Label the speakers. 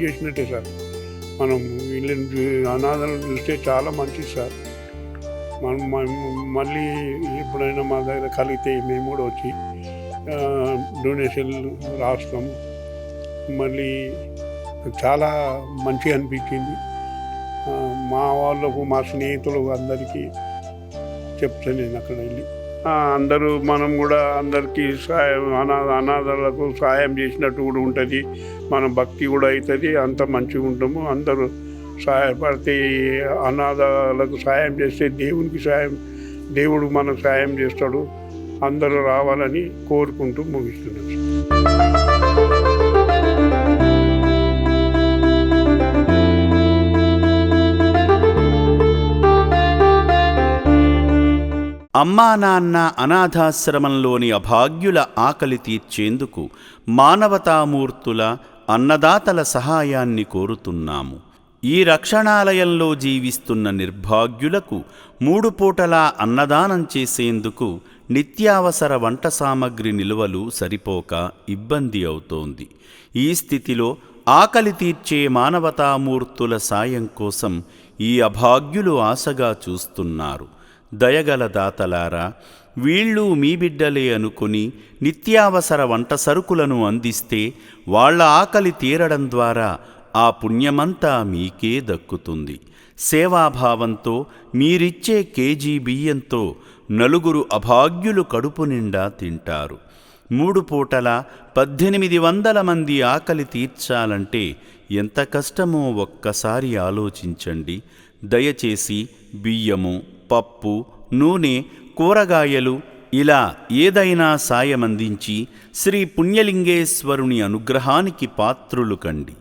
Speaker 1: చేసినట్టే సార్. మనం వీళ్ళని అనాథలను చూస్తే చాలా మంచిది సార్. మనం మళ్ళీ ఎప్పుడైనా మా దగ్గర కలిగితే మేము కూడా వచ్చి డొనేషన్లు రాస్తాం. మళ్ళీ చాలా మంచిగా అనిపించింది. మా వాళ్ళకు, మా స్నేహితులకు అందరికీ చెప్తాను నేను అక్కడ వెళ్ళి. అందరూ మనం కూడా అందరికీ అనాథాలకు సహాయం చేసినట్టు కూడా ఉంటుంది. మన భక్తి కూడా అవుతుంది. అంత మంచిగా ఉంటాము. అందరూ సహాయపడితే, అనాథాలకు సహాయం చేస్తే దేవుడు మనకు సహాయం చేస్తాడు. అందరూ రావాలని కోరుకుంటూ ముగిస్తున్నాను.
Speaker 2: అమ్మా నాన్న అనాథాశ్రమంలోని అభాగ్యుల ఆకలి తీర్చేందుకు మానవతామూర్తుల, అన్నదాతల సహాయాన్ని కోరుతున్నాము. ఈ రక్షణాలయంలో జీవిస్తున్న నిర్భాగ్యులకు 3 పూటలా అన్నదానం చేసేందుకు నిత్యావసర వంట సామగ్రి నిల్వలు సరిపోక ఇబ్బంది అవుతోంది. ఈ స్థితిలో ఆకలి తీర్చే మానవతామూర్తుల సాయం కోసం ఈ అభాగ్యులు ఆశగా చూస్తున్నారు. దయగల దాతలారా, వీళ్ళు మీ బిడ్డలే అనుకుని నిత్యావసర వంట సరుకులను అందిస్తే వాళ్ల ఆకలి తీరడం ద్వారా ఆ పుణ్యమంతా మీకే దక్కుతుంది. సేవాభావంతో మీరిచ్చే కేజీ బియ్యంతో 4 అభాగ్యులు కడుపు నిండా తింటారు. 3 పూటల 1800 మంది ఆకలి తీర్చాలంటే ఎంత కష్టమో ఒక్కసారి ఆలోచించండి. దయచేసి బియ్యము, పప్పు, నూనె, కూరగాయలు ఇలా ఏదైనా సాయమందించి శ్రీ పుణ్యలింగేశ్వరుని అనుగ్రహానికి పాత్రులు కండి.